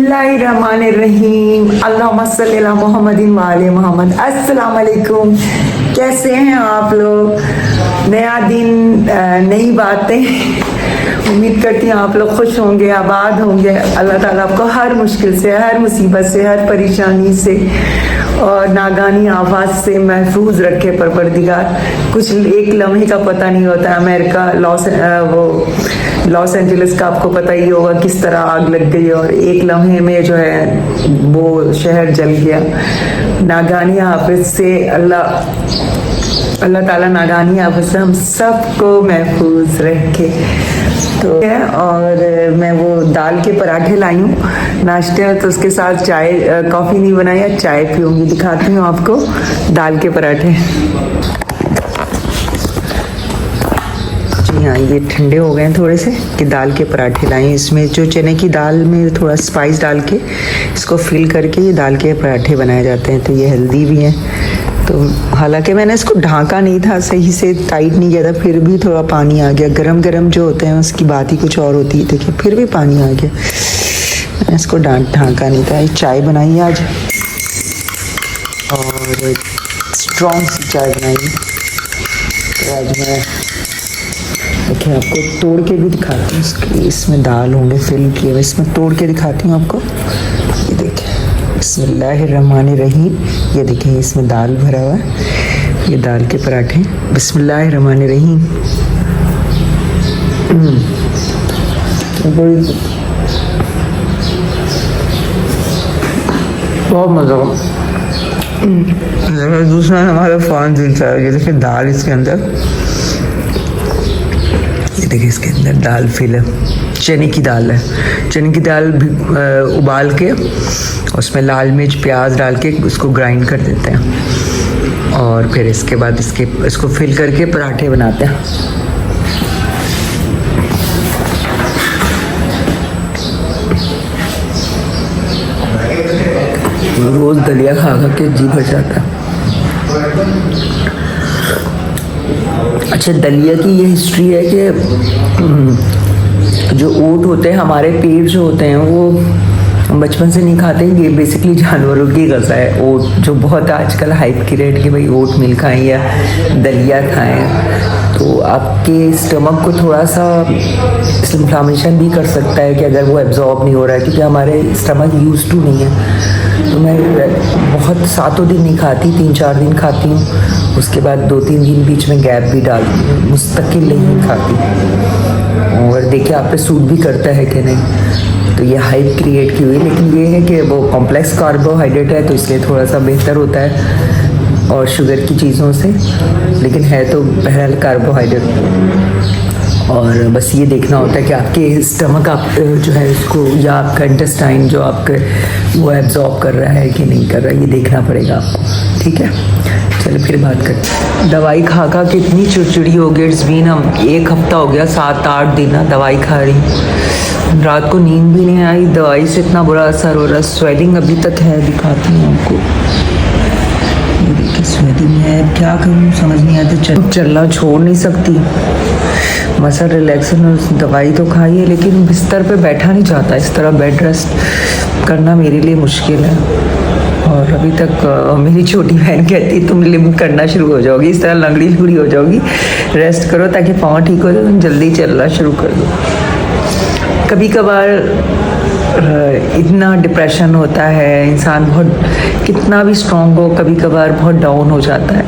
बिस्मिल्लाहिर्रहमानिर्रहीम अल्लाहुम्मा सल्ली अला मुहम्मदिन व आले मोहम्मद। अस्सलाम वालेकुम, कैसे हैं आप लोग। नया दिन, नई बातें। उम्मीद करती हूँ आप लोग खुश होंगे, आबाद होंगे। अल्लाह ताला आपको हर मुश्किल से, हर मुसीबत से, हर परेशानी से और नागानी आवाज़ से महफूज रखे परवरदिगार। कुछ एक लम्हे का पता नहीं होता। अमेरिका लॉस एंजलिस का आपको पता ही होगा किस तरह आग लग गई और एक लम्हे में जो है वो शहर जल गया। नागानी आफत से अल्लाह ताला नागानी आफत से हम सबको महफूज रखे। तो और मैं वो दाल के पराठे लाई हूँ नाश्ते में, तो उसके साथ चाय, कॉफ़ी नहीं बनाई है, चाय पीऊँगी। दिखाती हूँ आपको दाल के पराठे। जी हाँ, ये ठंडे हो गए हैं थोड़े से कि दाल के पराठे लाए हैं। इसमें जो चने की दाल में थोड़ा स्पाइस डाल के इसको फिल करके ये दाल के पराठे बनाए जाते हैं। तो ये हेल्दी भी हैं। तो हालांकि मैंने इसको ढाँका नहीं था, सही से टाइट नहीं किया था, फिर भी थोड़ा पानी आ गया। गरम गरम जो होते हैं उसकी बात ही कुछ और होती है। देखिए फिर भी पानी आ गया। मैंने इसको ढाँका नहीं था। चाय बनाई है आज और स्ट्रॉन्ग सी चाय बनाई है। तो आज मैं देखिए आपको तोड़ के भी दिखाती हूँ। इसमें दाल होंगे फिल किए हुए, इसमें तोड़ के दिखाती हूँ आपको। ये देखिए बिस्मिल्लाहिर्रहमानिर्रहीम। ये देखिए इसमें दाल भरा हुआ है। ये दाल के पराठे बिस्मिल्लाहिर्रहमानिर्रहीम। बहुत मज़ा। दूसरा हमारा फ़ौरन दिल चाह। ये देखिए दाल इसके अंदर, ये देखिए इसके अंदर दाल फिल है। चने की दाल है। चने की दाल उबाल के उसमें लाल मिर्च प्याज डाल के उसको ग्राइंड कर देते हैं और फिर इसके बाद इसको फिल करके पराठे बनाते हैं। रोज़ दलिया खा खा के जी भर जाता है। अच्छा, दलिया की ये हिस्ट्री है कि जो ऊँट होते हैं, हमारे पेड़ जो होते हैं वो हम बचपन से नहीं खाते। ये बेसिकली जानवरों की ग़ज़ा है। ओट जो बहुत आजकल हाइप की रेट कि भाई ओट मिल खाएं या दलिया खाएं, तो आपके स्टमक को थोड़ा सा इन्फ्लामेशन भी कर सकता है कि अगर वो एब्जॉर्ब नहीं हो रहा है, क्योंकि हमारे स्टमक यूज़ टू नहीं है। तो मैं बहुत 7 दिन नहीं खाती, 3-4 दिन खाती हूँ, उसके बाद 2-3 दिन बीच में गैप भी डालती हूँ, मुस्तकिल नहीं खाती। और देखिए आप पे सूट भी करता है कि नहीं। तो ये हाइप क्रिएट की हुई, लेकिन ये है कि वो कॉम्प्लेक्स कार्बोहाइड्रेट है तो इसलिए थोड़ा सा बेहतर होता है और शुगर की चीज़ों से, लेकिन है तो बहरहाल कार्बोहाइड्रेट। और बस ये देखना होता है कि आपके स्टमक आप जो है उसको, या आपका इंटेस्टाइन जो आपके वो एब्जॉर्ब कर रहा है कि नहीं कर रहा है, ये देखना पड़ेगा आपको। ठीक है, चलो फिर बात करते। दवाई खा खा के इतनी चिड़चिड़ी हो गई। इट्स बीन हम 1 हफ्ता हो गया, 7-8 दिन ना दवाई खा रही। रात को नींद भी नहीं आई, दवाई से इतना बुरा असर हो रहा है। स्वेलिंग अभी तक है, दिखाती हूँ आपको। ये देखिए स्वेलिंग है। क्या करूँ समझ नहीं आता। चलना छोड़ नहीं सकती। मसल रिलैक्सन दवाई तो खाई है, लेकिन बिस्तर पे बैठा नहीं जाता। इस तरह बेड रेस्ट करना मेरे लिए मुश्किल है। और अभी तक मेरी छोटी बहन कहती तुम लिम्ब करना शुरू हो जाओगी, इस तरह लंगड़ी लुगड़ी हो जाओगी, रेस्ट करो ताकि पाँव ठीक हो जाए, तुम जल्दी चलना शुरू कर दो। कभी कभार इतना डिप्रेशन होता है, इंसान बहुत कितना भी स्ट्रॉन्ग हो, कभी कभार बहुत डाउन हो जाता है।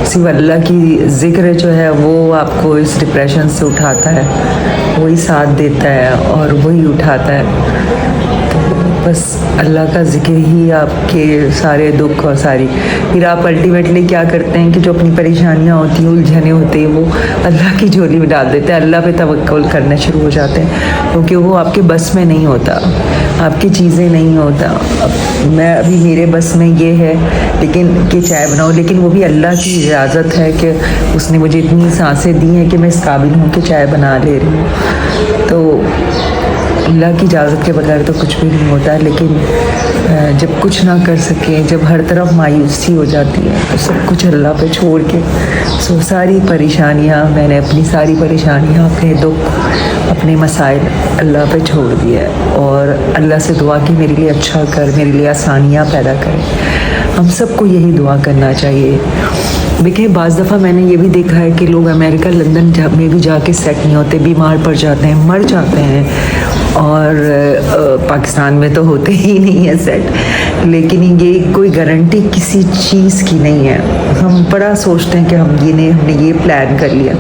सिर्फ अल्लाह की ज़िक्र जो है वो आपको इस डिप्रेशन से उठाता है, वही साथ देता है और वही उठाता है। बस अल्लाह का ज़िक्र ही आपके सारे दुख और सारी, फिर आप अल्टीमेटली क्या करते हैं कि जो अपनी परेशानियां होती हैं, उलझने होते हैं, वो अल्लाह की झोली में डाल देते हैं। अल्लाह पे तवक्कुल करना शुरू हो जाते हैं, क्योंकि वो आपके बस में नहीं होता, आपकी चीज़ें नहीं होता। मैं अभी मेरे बस में ये है लेकिन कि चाय बनाऊँ, लेकिन वो भी अल्लाह की इजाज़त है कि उसने मुझे इतनी सांसें दी हैं कि मैं इस काबिल हूँ कि चाय बना ले रही हूँ। तो अल्लाह की इजाज़त के बगैर तो कुछ भी नहीं होता है। लेकिन जब कुछ ना कर सके, जब हर तरफ मायूसी हो जाती है तो सब कुछ अल्लाह पे छोड़ के सो सारी परेशानियाँ, मैंने अपनी सारी परेशानियाँ, अपने दुख, अपने मसाइल अल्लाह पे छोड़ दिया है और अल्लाह से दुआ की मेरे लिए अच्छा कर, मेरे लिए आसानियाँ पैदा कर। हम सबको यही दुआ करना चाहिए। देखिए बाज़ दफ़ा मैंने ये भी देखा है कि लोग अमेरिका लंदन में भी जाके सेट नहीं होते, बीमार पड़ जाते हैं, मर जाते हैं और पाकिस्तान में तो होते ही नहीं है सेट। लेकिन ये कोई गारंटी किसी चीज़ की नहीं है। हम बड़ा सोचते हैं कि हमने ये प्लान कर लिया,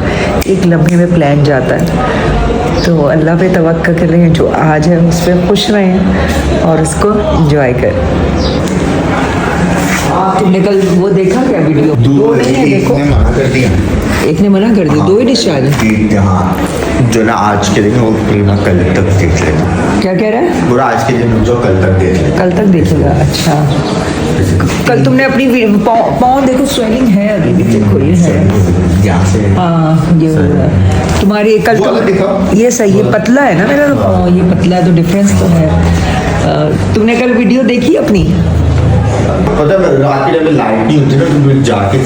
एक लम्हे में प्लान जाता है। तो अल्लाह पे तवक्कुल करें, जो आज है उस पर खुश रहें और उसको एंजॉय करें। तुमने कल वो देखा क्या वीडियो? दो नहीं है, देखो मना कर दिया, एक ने मना कर दिया, दो ही डिस्चार्ज है। हाँ जो ना आज के दिन वो प्रीमा कल तक देख लेना। क्या कह रहा है? पूरा आज के दिन जो कल तक देख लेना। कल तक देखेगा, अच्छा। कल तुमने अपनी पाँव देखो, स्वेलिंग है अभी भी, देखो ये है यहाँ से। हाँ ये हो रहा है तुम्हारी कल तो, ये सही है, पतला है ना मेरा तो पाँव, ये पतला है तो डिफरेंस तो है। तुमने कल वीडियो देखी अपनी? पता है रात के टाइम लाइट नहीं होती ना, तो मैं जाके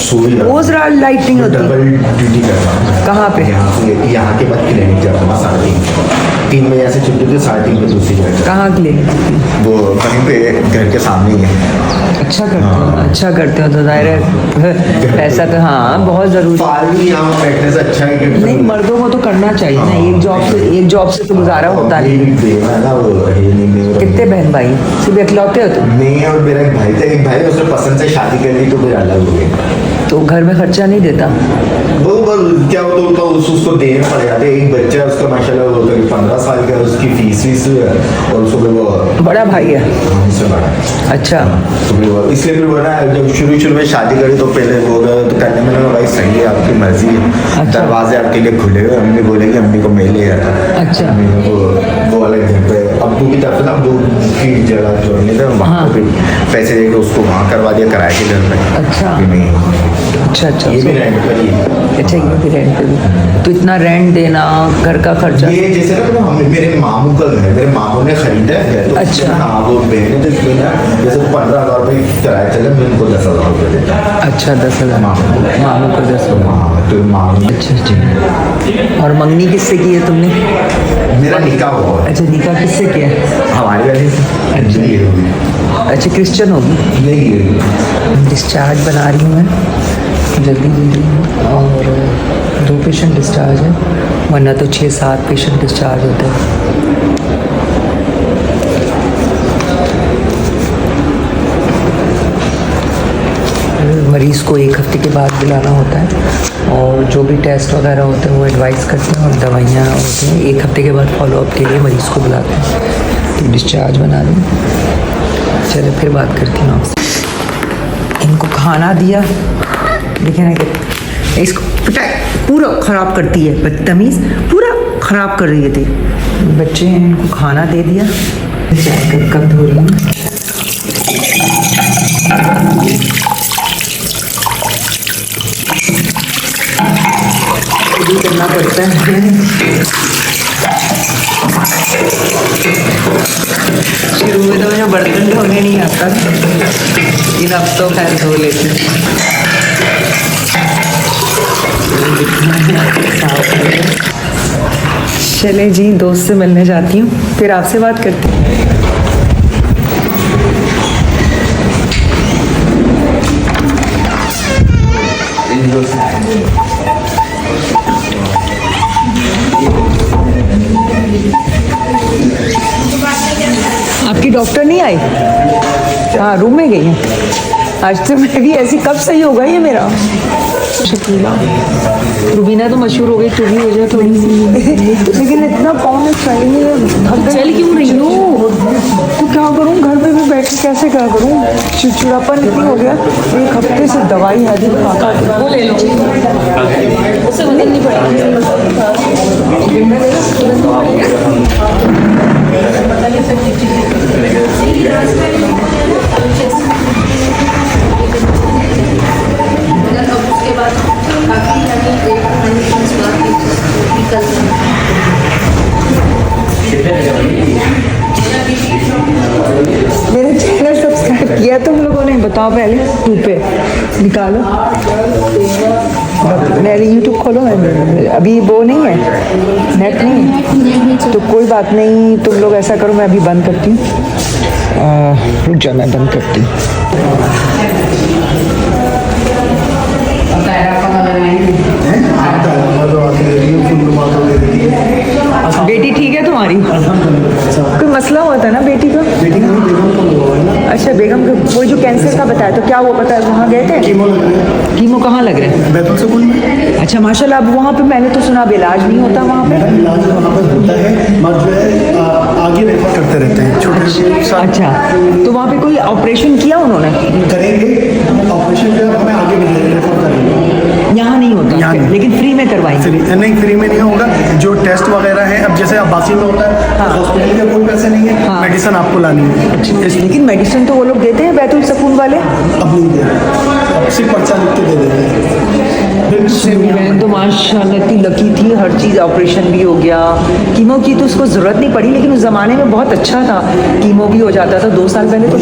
सोई जाता हूँ। रोज रात लाइट नहीं होती? डबल ड्यूटी करता हूँ। कहाँ पे? यहाँ के बाद क्लिनिक जाता हूँ 3:30 बजे ऐसे छुट्टी होती है, 3:30 बजे दूसरी जगह। कहाँ क्लिनिक? वो कहीं पे घर के सामने ही है। अच्छा करते हो, अच्छा करते हो तो जाहिर है पैसा तो हाँ बहुत ज़रूरी। फालतू यहाँ बैठने से अच्छा है कि नहीं, मर्दों को तो करना चाहिए ना, एक जॉब से तो गुजारा होता नहीं। कितने बहन भाई? सिर्फ इकलौते हो तुम? मैं और मेरा एक भाई था, एक भाई उसने पसंद से शादी कर ली तो फिर अलग हो गए। तो घर में खर्चा नहीं देता? वो क्या होता तो उसको देने पड़ जाते। एक बच्चा है उसका माशाल्लाह वो 15 साल का, उसकी फीस और उसको वो बड़ा भाई है? हमसे बड़ा। अच्छा। तो फिर इसलिए फिर बोला जब शुरू में शादी करी तो पहले वो तो कहने मैंने भाई सही है, आपकी मर्जी है। अच्छा। दरवाजे आपके लिए खुले हुए, अम्मी बोलेगी, अम्मी को मैं ले आता। अच्छा। वो वाले घर पे अब्बू की तरफ ना, अब्बू की जगह जो नहीं था वहाँ पे पैसे देकर उसको वहाँ करवा दिया किराए के घर में। अच्छा। अच्छा अच्छा, ये भी रेंट पर ही है। अच्छा ये भी रेंट पे भी। तो इतना रेंट देना, घर का खर्चा? ये जैसे ना मेरे मामू का घर है, मेरे मामू ने खरीदा है तो अच्छा। हाँ वो बहने तो इसमें ना जैसे 15,000 रुपये किराया चले, मैं उनको 10,000 रुपये देता। अच्छा 10,000 मामू को 10,000। हाँ तो मामू। अच्छा अच्छा। और मंगनी किससे की है तुमने? मेरा निकाह हुआ है। अच्छा निकाह किससे किया है? हमारे वाले से। अच्छा क्रिश्चियन होगी? नहीं डिस्चार्ज बना रही हूँ मैं जल्दी और 2 पेशेंट डिस्चार्ज है, वरना तो 6-7 पेशेंट डिस्चार्ज होते हैं। मरीज़ को 1 हफ्ते के बाद बुलाना होता है और जो भी टेस्ट वगैरह होते हैं वो एडवाइस करते हैं और दवाइयाँ होती हैं। 1 हफ्ते के बाद फॉलोअप के लिए मरीज़ को बुलाते हैं। तो डिस्चार्ज बना दूँ। चलो फिर बात करती हूँ आपसे। इनको खाना दिया, देखे ना कि इसको पूरा ख़राब करती है, बदतमीज़ पूरा ख़राब कर रही थी। बच्चे हैं, इनको खाना दे दिया। कब धो रही हूँ। करना पड़ता है। शुरू में तो मुझे बर्तन धोने नहीं आता, लेकिन अब तो खैर धो लेते हैं। चले जी, दोस्त से मिलने जाती हूँ, फिर आपसे बात करती हूँ। आपकी डॉक्टर नहीं आई? हाँ रूम में गई है। आज तो मैं भी ऐसी, कब सही होगा ये मेरा? शकीला रुबीना तो मशहूर हो गई, तू भी हो जाए थोड़ी सी। लेकिन इतना पाँव में चल नहीं है, चल क्यों रही हूँ? तो क्या करूँ, घर पे भी बैठ के कैसे क्या करूँ? चिड़चिड़ापन इतनी हो गया। 1 हफ्ते से दवाई है, वो ले लो, उससे बदलनी पड़ेगी। मेरे किया तुम लोगों ने? बताओ पहले। 2 पे निकालो, मेरे यूट्यूब खोलो। अभी वो नहीं है, नेट नहीं है, तो कोई बात नहीं। तुम लोग ऐसा करो, मैं अभी बंद करती हूँ। रुक जा, मैं बंद करती हूँ। बेटी ठीक है तुम्हारी? कोई मसला हुआ था ना बेटी का? अच्छा, बेगम का वो जो कैंसर का बताया, तो क्या वो पता है वहाँ गए थे? कीमो कहाँ लग रहे हैं? बैतूल स्कूल में। अच्छा माशाल्लाह। अब वहाँ पे मैंने तो सुना अब इलाज नहीं होता वहाँ पे। इलाज वहाँ पर होता है, मगर जो है आगे रेफर करते रहते हैं छोटे। अच्छा, तो वहाँ पे कोई ऑपरेशन किया उन्होंने? करेंगे ऑपरेशन, जो हमें आगे रेफर करेंगे। यहाँ नहीं होता? यहाँ नहीं। लेकिन फ्री में करवाएंगे? नहीं, फ्री में नहीं होगा। जो टेस्ट वगैरह है, अब जैसे अब्बासी में होता है, हाँ। हॉस्पिटल के कोई पैसे नहीं है। हाँ। मेडिसिन आपको लानी है। लेकिन मेडिसिन तो वो लोग देते हैं बैतुल सुकून वाले। अब नहीं दे रहे, अब सिर्फ पर्चा लिख के दे देते हैं। मैं तो माशाल्लाह इतनी लकी थी, हर चीज़ ऑपरेशन भी हो गया। कीमो की तो उसको ज़रूरत नहीं पड़ी, लेकिन उस ज़माने में बहुत अच्छा था, कीमो भी हो जाता था 2 साल पहले। तो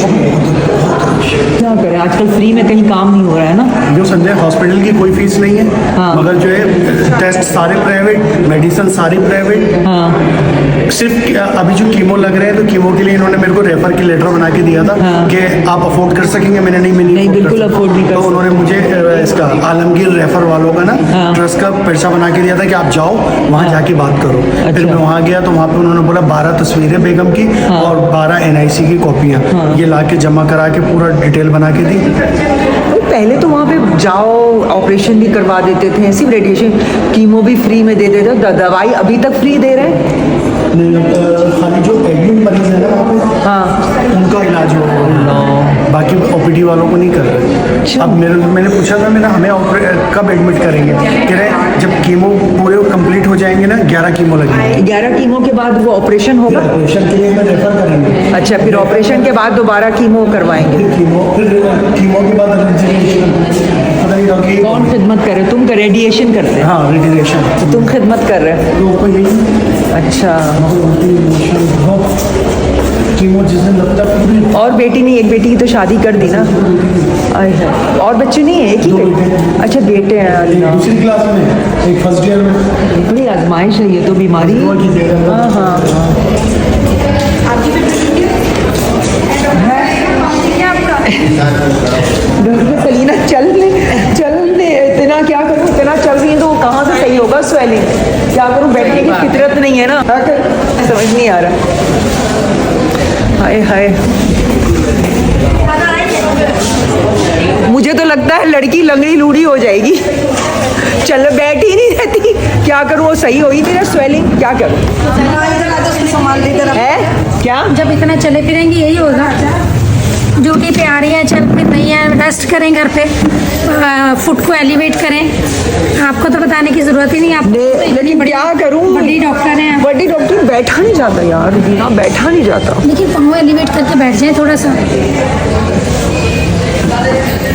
क्या करें, आजकल फ्री में कहीं काम नहीं हो रहा है ना। जो संजय हॉस्पिटल की कोई फीस नहीं है। हाँ। मगर जो है टेस्ट सारे प्राइवेट, मेडिसिन सारी प्राइवेट। हाँ। सिर्फ अभी जो कीमो लग रहे हैं, तो कीमो के लिए इन्होंने मेरे को रेफर की लेटर बना के दिया था। हाँ। कि आप अफोर्ड कर सकेंगे। मैंने नहीं बिल्कुल afford नहीं कर तो उन्होंने मुझे इसका आलमगीर रेफर वालों का ना हाँ। ट्रस्ट का पर्चा बना के दिया था कि आप जाओ वहाँ जाके बात करो। फिर अच्छा। मैं वहाँ गया तो वहाँ पे उन्होंने बोला 12 तस्वीरें बेगम की और 12 NIC की कॉपियाँ, ये ला के जमा करा के पूरा डिटेल बना के दी। पहले तो वहाँ पे जाओ, ऑपरेशन भी करवा देते थे, सिर्फ रेडिएशन, कीमो भी फ्री में दे देते थे। दवाई अभी तक फ्री दे रहे हैं? खाली जो एडमिट मरीज है ना वहाँ पे, हाँ, उनका इलाज हो रहा है, बाकी OPD वालों को नहीं कर रहे। अब मैंने पूछा था, हमें कब एडमिट करेंगे? कह रहे जब कीमो पूरे कंप्लीट हो जाएंगे ना, 11 कीमो लगेंगे। 11 कीमो के बाद वो ऑपरेशन होगा? ऑपरेशन के लिए हमें रेफर करेंगे। अच्छा, फिर ऑपरेशन के बाद दोबारा कीमो करवाएंगे? कीमो के बाद कौन खिदमत करे? तुम कर रेडिएशन करते हैं? हाँ, रेडिएशन। तो तुम खिदमत कर रहे हो? लोगों को यही। अच्छा। कीमो जिस दिन लगता है। और बेटी नहीं? एक बेटी की तो शादी कर दी ना? आए है। और बच्चे नहीं है? एक ही बेटे? अच्छा, बेटे हैं। अल्लाह। दूसरी क्लास में, एक फर्स्ट ईयर में। बड़ी आजमाइश है ये तो, बीमारी। हाँ हाँ। डॉक्टर सलीना चल ले इतना, क्या करूँ, इतना चल रही है तो वो कहाँ से सही होगा स्वेलिंग? क्या करूँ, बैठने की फितरत नहीं है ना, समझ नहीं आ रहा। हाय हाय, मुझे तो लगता है लड़की लंगड़ी लूड़ी हो जाएगी। चलो, बैठ ही नहीं रहती, क्या करूँ, वो सही हो ही नहीं रहा स्वेलिंग, क्या करूँ? है क्या? जब इतना चले फिरेंगे यही होगा। ड्यूटी पे आ रही है, चल फिर नहीं है, रेस्ट करें घर पे, फुट को एलिवेट करें। आपको तो बताने की जरूरत ही नहीं। आप लेकिन क्या करूँ, बड़ी डॉक्टर हैं। बड़ी डॉक्टर, बैठा नहीं जाता यार, बिना बैठा नहीं जाता। लेकिन पाँव एलिवेट करके बैठ जाए थोड़ा सा।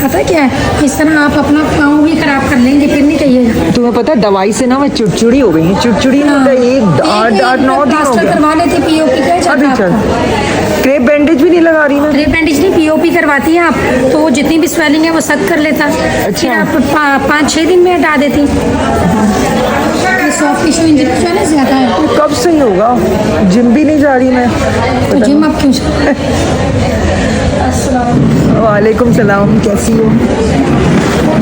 पता क्या है, इस तरह आप अपना पाँव भी खराब कर लेंगे, फिर नहीं कहिएगा। तुम्हें पता है दवाई से ना मैं चिड़चिड़ी हो गई हूँ। चिड़चिड़ी मतलब 8-9 दिन हो गए। करवा लेते POP का। अभी चल, क्रेप बैंडेज भी नहीं लगा रही मैं। क्रेप बैंडेज नहीं, POP करवाती हैं आप, तो वो जितनी भी स्वेलिंग है वो सख्त कर लेता। फिर आप 5-6 दिन में हटा देती। सॉफ्ट टिश्यू इंजेक्शन है ज़्यादा है। कब सही होगा? जिम भी नहीं जा रही मैं। तो जिम आप क्यों? वालेकुम सलाम, कैसी हो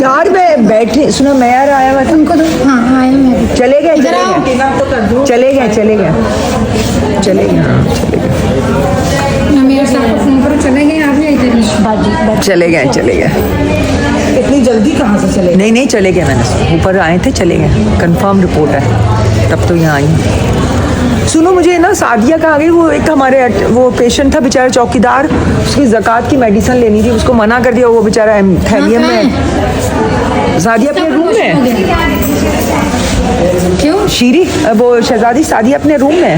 यार? मैं बैठे, सुना मैं यार आया हुआ था। उनको तो हाँ आए मैं। चले गए इधर आओ। चले गए चले गए चले गए मेरे साथ फोन करो, चले गए आप या इधर ही? चले गए। इतनी जल्दी कहाँ से चले? नहीं चले गए, मैंने ऊपर आए थे, चले गए, कंफर्म रिपोर्ट है, तब तो यहाँ आई। सुनो, मुझे ना सादिया का आ गई, वो एक हमारे वो पेशेंट था बेचारा चौकीदार, उसकी ज़कात की मेडिसिन लेनी थी, उसको मना कर दिया, वो बेचारा थैलियम में। सादिया अपने रूम में। क्यों? शीरी, वो शहजादी सादिया अपने रूम में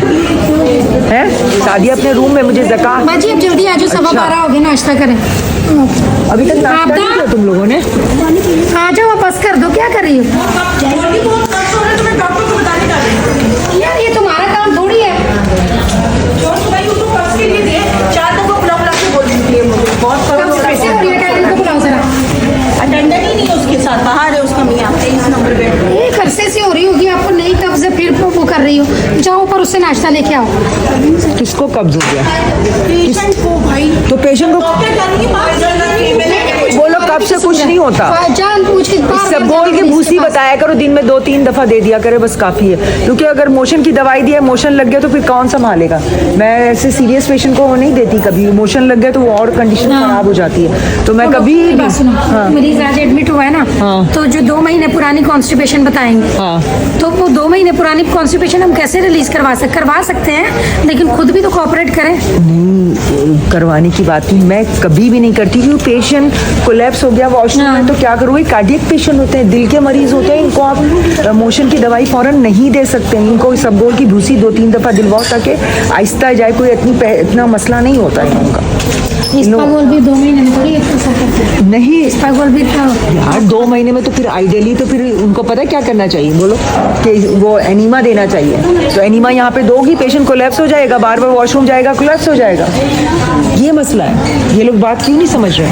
है। सादिया अपने रूम में, मुझे ज़कात। बाजी अब जल्दी आ जाओ, 12:15 हो गए, नाश्ता करें। अभी तक नाश्ता नहीं किया तुम लोगों ने? आ जाओ, बस कर दो, क्या कर रही हो यार? ये तुम्हारा काम थोड़ी है। बहुत से नाश्ता लेके आओ। किसको कब्ज हो गया? पेशेंट को भाई तो पेशेंट को डॉक्टर जाने के पास बोलो कब से कुछ नहीं होता। जान पूछ के सब बोल के भूसी बताया करो, दिन में 2-3 दफा दे दिया करे, बस काफी है। क्योंकि अगर मोशन की दवाई दी है, मोशन लग गया तो फिर कौन संभालेगा। मैं ऐसे सीरियस पेशेंट को नहीं देती कभी, मोशन लग गया तो वो और कंडीशन खराब हो जाती है। तो मैं कभी मेरी भी बात सुनो, मरीज आज एडमिट हुआ है ना, तो जो 2 महीने पुरानी कॉन्स्टिपेशन बताएंगे, तो वो 2 महीने पुरानी कॉन्स्टिपेशन हम कैसे रिलीज करवा सकते हैं, लेकिन खुद भी तो कोऑपरेट करें। नहीं करवाने की बात नहीं, मैं कभी भी नहीं करती। क्योंकि पेशेंट कोलैप्स हो गया वॉशरूम में तो क्या करूँ? कार्डियक पेशेंट होते हैं, दिल के मरीज होते हैं, इनको आप मोशन की दवाई फौरन नहीं दे सकते। इनको इसबगोल की भूसी 2-3 दफा दिलवाओ ताकि आहिस्ता जाए, कोई इतना मसला नहीं होता है उनका। इसपागोल भी 2 महीने में थोड़ी एक सकते नहीं इसपागोल भी तो यार 2 महीने में तो फिर आइडियली तो फिर उनको पता है क्या करना चाहिए, बोलो कि वो एनीमा देना चाहिए। तो एनीमा यहाँ पे दोगी, पेशेंट कोलैप्स हो जाएगा, बार बार वॉशरूम जाएगा, कोलैप्स हो जाएगा। ये मसला है, ये लोग बात क्यों नहीं समझ रहे।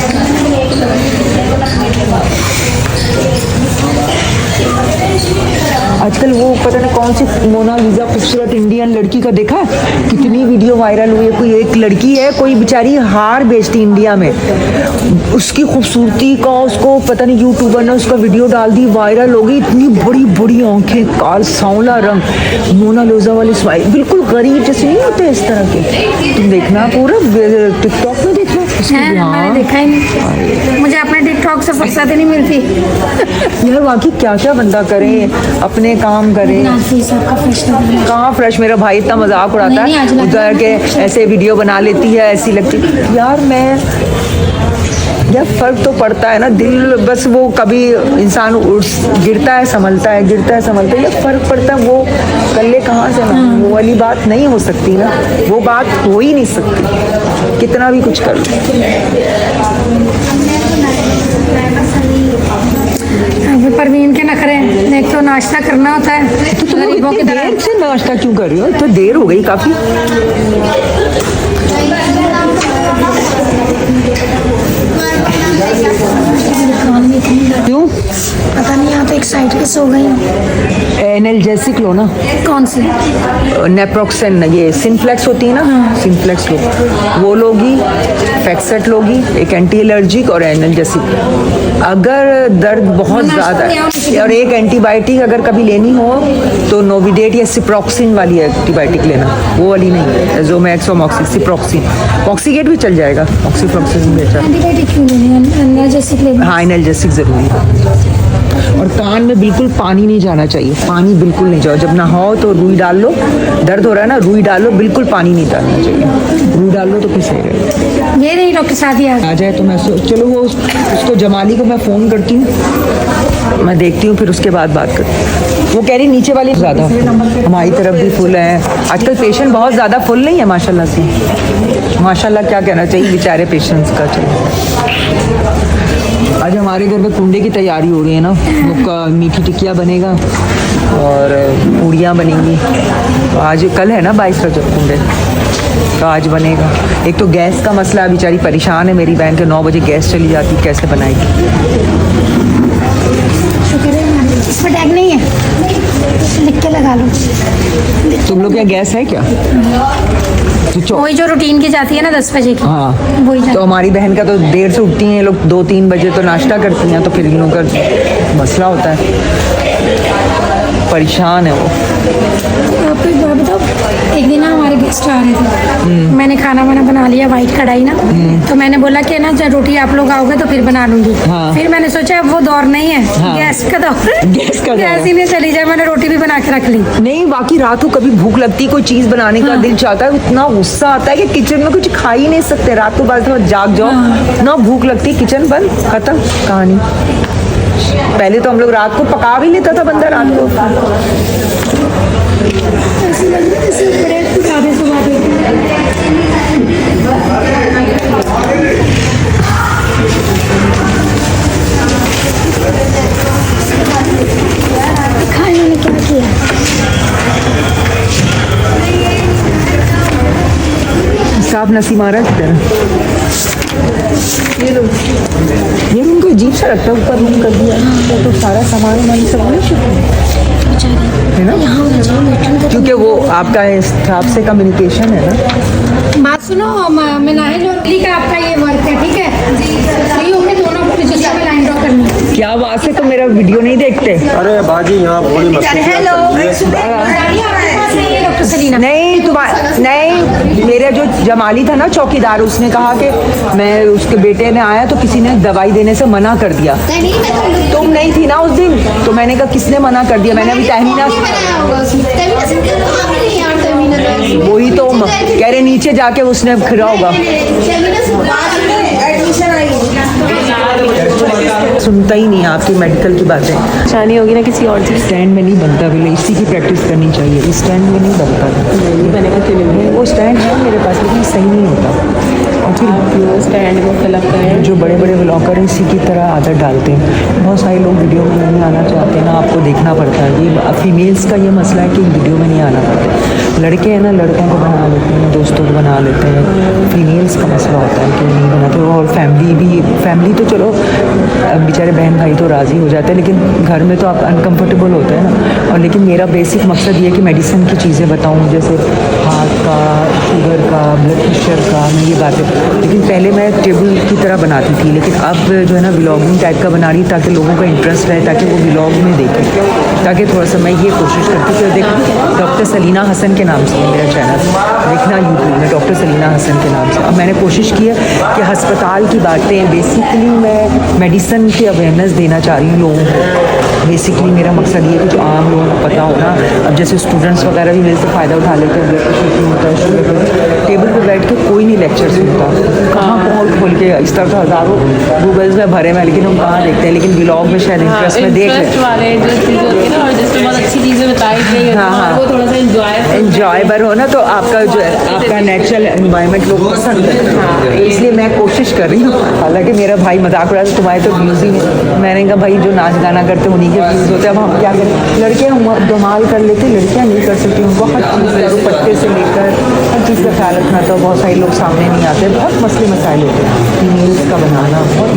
आजकल वो पता नहीं कौन सी मोनालिसा खूबसूरत इंडियन लड़की का देखा, कितनी वीडियो वायरल हुई है। कोई एक लड़की है, कोई बेचारी हार बेचती इंडिया में, उसकी खूबसूरती का उसको पता नहीं यूट्यूबर ने उसका वीडियो डाल दी, वायरल हो गई। इतनी बड़ी बड़ी आंखें, काल सांवला रंग, मोनालिसा वाली स्माइल, बिल्कुल गरीब जैसे नहीं होते इस तरह के। तुम देखना पूरा टिकटॉक में देखना। मैंने देखा ही नहीं, मुझे अपने टिकटॉक से फुर्सत ही नहीं मिलती। यार वाकई क्या क्या बंदा करे, अपने काम करे। कहाँ फ्रेश, मेरा भाई इतना मजाक उड़ाता नहीं, आज है लग रहा उधर के, ऐसे वीडियो बना लेती है, ऐसी लगती यार। यार फर्क तो पड़ता है ना, दिल बस वो कभी इंसान गिरता है संभलता है, गिरता है संभलता है, ये फर्क पड़ता है। वो कल्ले कहाँ से ना, वो वाली बात नहीं हो सकती ना, वो बात हो ही नहीं सकती कितना भी कुछ कर लो। परवीन के नखरे, एक तो नाश्ता करना होता है, तो तुम गरीबों की इतनी तरह। देर से नाश्ता क्यों कर रही हो? तो देर हो गई काफी। क्यों? पता नहीं, यहाँ तो एक साइड पे सो गई हूँ। एनाल्जेसिक लो ना, कौन सी? नेप्रोक्सन, ये सिंफ्लेक्स होती है ना, सिंफ्लेक्स लो, वो लोगी, फैक्सेट लोगी, एक एंटी एलर्जिक और एनाल्जेसिक। अगर दर्द बहुत ज़्यादा है और एक एंटीबायोटिक अगर कभी लेनी हो तो नोविडेट या सिप्रोक्सिन वाली एंटीबायोटिक लेना, वो वाली नहीं है एजोमैक्स और मॉक्सी, सिप्रोक्सिन। ऑक्सीगेट भी चल जाएगा, ऑक्सीफ्लॉक्सिन भी अच्छा। एंटीबायोटिक क्यों लेनी है? एनाल्जेसिक लेनी। हाँ एनाल्जेसिक ज़रूरी है। और कान में बिल्कुल पानी नहीं जाना चाहिए, पानी बिल्कुल नहीं जाओ। जब नहाओ तो रुई डाल लो, दर्द हो रहा है ना, रुई डाल लो, बिल्कुल पानी नहीं डालना चाहिए। रुई डाल लो तो फिर सही रहेगा। ये नहीं डॉक्टर साथ ही आ जाए तो मैं चलो वो उसको जमाली को मैं फ़ोन करती हूँ, मैं देखती हूँ, फिर उसके बाद बात करती हूँ। वो कह रही नीचे वाली ज़्यादा, हमारी तरफ भी फुल है आजकल, पेशेंट बहुत ज़्यादा फुल नहीं है माशाल्लाह से। माशाल्लाह क्या कहना चाहिए बेचारे पेशेंट्स का। चाहिए आज हमारे घर में कुंडे की तैयारी हो रही है ना, वो मीठी टिकिया बनेगा और पूड़ियाँ बनेंगी। तो आज कल है ना 22 रजब कुंडे, तो आज बनेगा। एक तो गैस का मसला, बेचारी परेशान है मेरी बहन के, 9 बजे गैस चली जाती, कैसे बनाएगी। शुक्र है इसमें टैग नहीं है, लिख के लगा लो। तुम लोग क्या गैस है क्या? तो वही जो रूटीन की जाती है ना 10 बजे की, हाँ, वही जाती तो हमारी बहन का तो देर से उठती हैं लोग, 2-3 बजे तो नाश्ता करती हैं, तो फिर इन लोगों का मसला होता है, परेशान है वो। आपको एक बात बताओ, एक दिन ना हमारे गेस्ट आ रहे थे, मैंने खाना वाना बना लिया, वाइट कढ़ाई ना, तो मैंने बोला कि ना जब रोटी आप लोग आओगे तो फिर बना लूंगी। हाँ। फिर मैंने सोचा अब वो दौर नहीं है, हाँ। गैस का दौर, गैस का दौर। गैस ही नहीं चली जाए, मैंने रोटी भी बना के रख ली। नहीं बाकी रात को कभी भूख लगती, कोई चीज़ बनाने का दिल चाहता है, इतना गुस्सा आता है कि किचन में कुछ खा ही नहीं सकते। रात को बाद में जाग जाओ, इतना भूख लगती, किचन बंद, खत्म कहानी। पहले तो हम लोग रात को पका भी लेता था बंदा रात को। ऐसे लग रहा है जैसे ब्रेड ढाबे से बात होती है। खाने में क्या किया? साफ नसी मारा किधर? ये उनको अजीब सा लगता है, ऊपर मन कर दिया तो सारा सामान वामान सब नहीं। बेचारी है ना? यहाँ होना चाहिए मीटिंग को। क्योंकि वो आपका स्टाफ से कम्युनिकेशन है ना। बात सुनो, मिनाहिल और अली का आपका ये वर्क है, ठीक है? सही होके दोनों को रजिस्टर में लाइन ड्रॉ करनी है। क्या बात है, तो मेरा वीडियो नहीं देखते? अरे बाजी यहाँ बड़ी मस्ती हेलो। डॉक्टर सलीना नहीं, मेरे जो जमाली था ना चौकीदार, उसने कहा कि मैं, उसके बेटे ने आया तो किसी ने दवाई देने से मना कर दिया। तुम नहीं थी ना उस दिन, तो मैंने कहा किसने मना कर दिया? मैंने अभी तहमीना, वही तो कह रहे नीचे जाके उसने खिरा होगा। सुनता ही नहीं आपकी मेडिकल की बातें। परेशानी होगी ना किसी और चीज़। स्टैंड में नहीं बनता, पहले इसी की प्रैक्टिस करनी चाहिए। इस स्टैंड में नहीं बनता, वो स्टैंड है मेरे पास लेकिन सही नहीं होता। और फिर स्टैंड को फिलअप करें। जो बड़े बड़े ब्लॉगर हैं इसी की तरह आदत डालते हैं। बहुत सारे लोग वीडियो में नहीं आना चाहते ना, आपको देखना पड़ता है। ये फीमेल्स का ये मसला है कि वीडियो में नहीं आना पड़ता। लड़के हैं ना, लड़कों को बना लेते हैं, दोस्तों को बना लेते हैं। फीमेल्स का मसला होता है कि नहीं बनाते। और फैमिली तो चलो बेचारे बहन भाई तो राज़ी हो जाते हैं, लेकिन घर में तो आप अनकम्फर्टेबल होते हैं ना। और लेकिन मेरा बेसिक मकसद ये है कि मेडिसिन की चीज़ें बताऊँ, जैसे हार्ट का, शुगर का, ब्लड प्रेशर का, मैं ये बातें। लेकिन पहले मैं टेबल की तरह बनाती थी, लेकिन अब जो है ना व्लॉगिंग टाइप का बना रही, ताकि लोगों का इंटरेस्ट रहे, ताकि वो व्लॉग में देखें। ताकि थोड़ा सा मैं ये कोशिश करती थी। देखो डॉक्टर सलीना हसन के नाम से है मेरा चैनल, देखना यूट्यूब में डॉक्टर सलीना हसन के नाम से। अब मैंने कोशिश की है कि हस्पताल की बातें, बेसिकली मैं मेडिसिन की अवेयरनेस देना चाह रही हूँ लोगों को। बेसिकली मेरा मकसद ये है कि जो आम लोगों को पता हो ना। अब जैसे स्टूडेंट्स वगैरह भी मेरे से फ़ायदा उठा लेते हैं, ब्लड प्रेशर क्यों होता है, शुगर का। टेबल पर बैठ के कोई नहीं लेक्चर सुनता, कहाँ खोल के इस तरह से हज़ारों गूगल्स में भरे में, लेकिन हम कहाँ देखते हैं। लेकिन व्लॉग में शायद इंटरेस्ट में देख लें। वाले जो चीज़ होती है ना, और जिसमें बहुत अच्छी चीज़ें बताई गई होती हैं, वो थोड़ा सा एंजॉयबर हो ना, तो आपका जो है आपका नेचुरल एनवायरनमेंट लोग पसंद करते हैं। इसलिए मैं कोशिश कर रही हूँ। हालांकि मेरा भाई मजाक उड़ा था, तुम्हारे तो व्यूज़ ही नहीं। मैंने कहा भाई जो नाच गाना करते हैं उन्हीं के व्यूज़ होते हैं, अब हम क्या करें। लड़के हम धमाल कर लेते, लड़कियाँ नहीं कर सकती। उनको हर चीज़ का पत्ते से लेकर हर चीज़ का ख्याल रखना, तो बहुत सारे लोग सामने नहीं आते। बहुत मसले मसाइल होते हैं, फीमेल्स का बनाना बहुत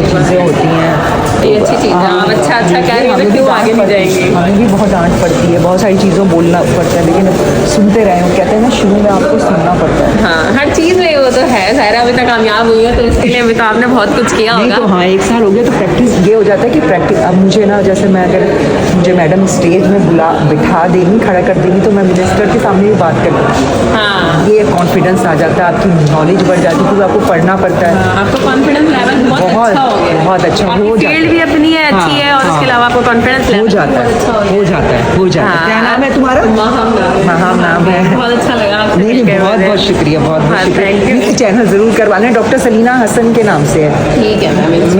चीज़ें होती हैं। ये अच्छी चीज़ है। आप अच्छा कह रही हो, क्यों आगे नहीं जाएंगे? हमें भी बहुत डांट पड़ती है, बहुत सारी चीज़ों बोलना पड़ता है, लेकिन सुनते रहे। वो कहते हैं ना, शुरू में आपको सुनना पड़ता है। हाँ, हर चीज़ में वो तो है। सारा अभी तक कामयाब हुई है, तो इसके लिए अभी तो आपने बहुत कुछ किया नहीं होगा। तो हाँ, 1 साल हो गया, तो प्रैक्टिस ये हो जाता है कि प्रैक्टिस। अब मुझे ना, जैसे मैं अगर मुझे मैडम स्टेज में बिठा देंगी, खड़ा कर देंगी, तो मैं मिनिस्टर के सामने भी बात कर, हाँ, ये कॉन्फिडेंस आ जाता है, आपकी नॉलेज बढ़ जाती है, क्योंकि आपको पढ़ना पड़ता है। आपका कॉन्फिडेंस लेवल बहुत अच्छा हो गया। बहुत अच्छा हो जाता फील्ड भी अपनी है, अच्छी है, और उसके अलावा आपको कॉन्फिडेंस लेवल हो जाता है। क्या नाम है तुम्हारा? महाम नाम है। बहुत अच्छा लगा आपसे नहीं, मिलकर बहुत मुझे। बहुत शुक्रिया, बहुत बहुत हाँ, शुक्रिया। thank you। ये चैनल ज़रूर करवा लें, डॉक्टर सलीना हसन के नाम से है। ठीक है मैम।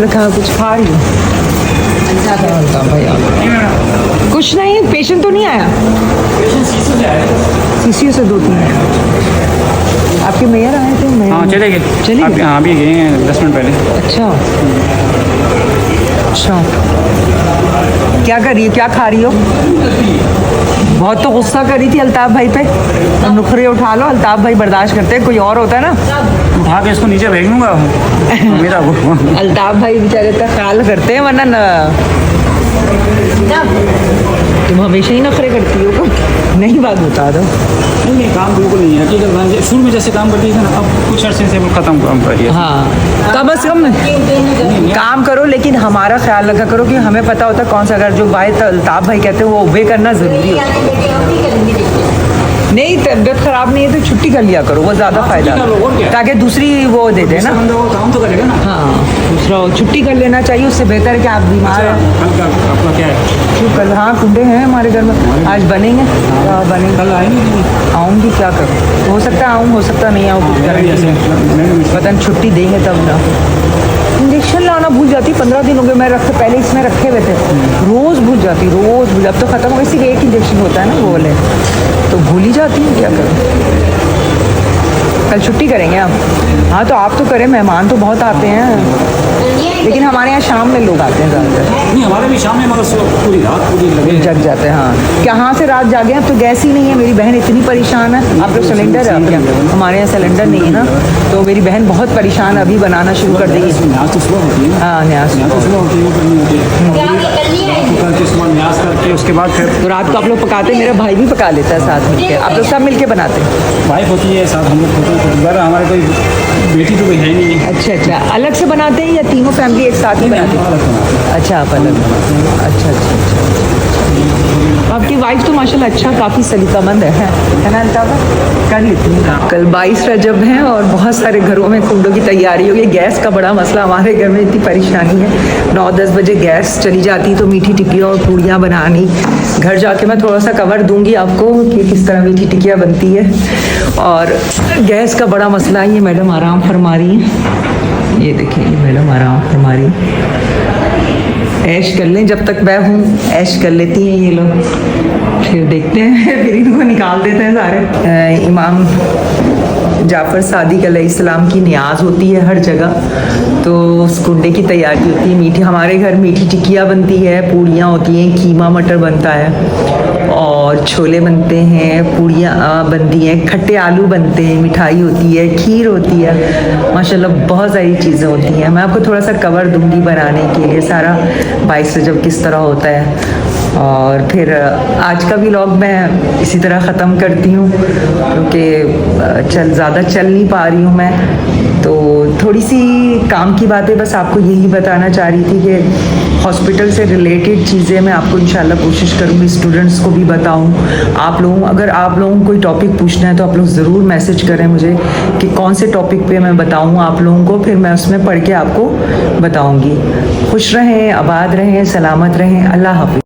मैं कहाँ कुछ खा रही हूँ? कुछ नहीं, पेशेंट तो नहीं आया। सीसीयू से 2-3 आपके मेयर आए थे? हाँ चले गए। चले गए? हाँ अभी गए हैं 10 मिनट पहले। अच्छा अच्छा, क्या कर रही हो, क्या खा रही हो? बहुत तो गुस्सा कर रही थी अल्ताफ भाई पे। नुखरे उठा लो, अल्ताफ भाई बर्दाश्त करते हैं, कोई और होता है ना उठा के इसको नीचे फेंक दूंगा मेरा वो। अल्ताफ भाई बेचारे का ख्याल करते हैं, वरना तुम हमेशा ही नखरे करती हो। नहीं बात बता दो। नहीं काम बिल्कुल नहीं है। हकीकत में शुरू में जैसे काम करती थी ना, अब कुछ अर्से से ख़त्म काम कर दिया। हाँ, कम से कम काम करो, लेकिन हमारा ख्याल रखा करो कि हमें पता होता है कौन सा। अगर जो बात अल्ताफ भाई कहते हैं वो वे करना ज़रूरी होता है। नहीं, तबीयत ख़राब नहीं है तो छुट्टी कर लिया करो, वो ज़्यादा फ़ायदा है, ताकि दूसरी वो दे दे ना। बंदा वो काम तो करेगा ना। हाँ, दूसरा छुट्टी कर लेना चाहिए, उससे बेहतर है कि आप बीमार हैं। आपका क्या है? कल हाँ कुंडे हैं हमारे घर में, आज बनेंगे। बनेंगे, कल आएंगे? आऊँगी, क्या करूँ? हो सकता है आऊँ, हो सकता नहीं आऊँ, कुछ करेंगे। पता नहीं छुट्टी देंगे तब ना। इंजेक्शन लाना भूल जाती, 15 दिन हो गए मैं पहले इसमें रखे हुए थे, रोज़ भूल जाती, रोज़ भूल। अब तो ख़त्म हो गई, सिर्फ एक इंजेक्शन होता है ना वो वाले, तो भूल ही जाती हूँ, क्या करूँ। कल छुट्टी करेंगे आप? हाँ तो आप तो करें, मेहमान तो बहुत आते हैं। लेकिन हमारे यहाँ शाम में लोग आते हैं ज़्यादातर, नहीं हमारे भी शाम में मगर पूरी रात पूरी लगे हैं। जग जाते हैं। हाँ, कहाँ से रात जागे? अब तो गैस ही नहीं है, मेरी बहन इतनी परेशान है। आप लोग सिलेंडर है आपके यहाँ? हमारे यहाँ सिलेंडर नहीं है ना, तो मेरी बहन बहुत परेशान है, अभी बनाना शुरू कर देगी। न्याज तो सुबह होती है ना, हाँ, न्यास। न्याज तो सुबह होती है, वो करनी होती है। तो करके सुबह न्याज करके उसके बाद फिर तो रात को आप लोग पकाते हैं? मेरा भाई भी पका लेता है साथ मिलके। आप लोग सब मिलके बनाते हैं? वाइफ होती है साथ, हम लोग होते हैं। घर हमारे कोई बेटी तो कोई है नहीं। अच्छा अच्छा, अलग से बनाते हैं या तीनों फैमिली एक साथ ही बनाते हैं? अच्छा, आप अलग। अच्छा अच्छा अच्छा। आपकी वाइफ तो माशाल्लाह अच्छा काफ़ी सलीकामंद है ना अल्ताफ़ा? कर लेती है काम। कल 22 रजब है और बहुत सारे घरों में कुंडों की तैयारी होगी। गैस का बड़ा मसला, हमारे घर में इतनी परेशानी है। 9-10 बजे गैस चली जाती तो मीठी टिक्कियाँ और पूड़ियाँ बनानी। घर जाके मैं थोड़ा सा कवर दूंगी आपको कि किस तरह मीठी टिक्कियाँ बनती है। और गैस का बड़ा मसला है। ये मैडम आराम फरमा रही हैं, ये देखिए ये मैडम आराम फरमा रही हैं। ऐश कर लें, जब तक मैं हूँ ऐश कर लेती हैं ये लोग, फिर देखते हैं फिर इनको निकाल देते हैं सारे। इमाम जाफ़र सादिक अलैहिस्सलाम की नियाज़ होती है हर जगह, तो उस कुंडे की तैयारी होती है। मीठी, हमारे घर मीठी टिक्कियाँ बनती है, पूड़ियाँ होती हैं, कीमा मटर बनता है और छोले बनते हैं, पूड़ियाँ बनती हैं, खट्टे आलू बनते हैं, मिठाई होती है, खीर होती है, माशाल्लाह बहुत सारी चीज़ें होती हैं। मैं आपको थोड़ा सा कवर दूंगी बनाने के लिए सारा 22 रजब किस तरह होता है। और फिर आज का व्लॉग मैं इसी तरह ख़त्म करती हूँ क्योंकि ज़्यादा चल नहीं पा रही हूँ मैं, तो थोड़ी सी काम की बातें बस आपको यही बताना चाह रही थी कि हॉस्पिटल से रिलेटेड चीज़ें मैं आपको इंशाल्लाह कोशिश करूँगी स्टूडेंट्स को भी बताऊँ। आप लोगों, अगर आप लोगों को कोई टॉपिक पूछना है तो आप लोग ज़रूर मैसेज करें मुझे कि कौन से टॉपिक पे मैं बताऊँ आप लोगों को, फिर मैं उसमें पढ़ के आपको बताऊँगी। खुश रहें, आबाद रहें, सलामत रहें। अल्लाह हाफ़िज़।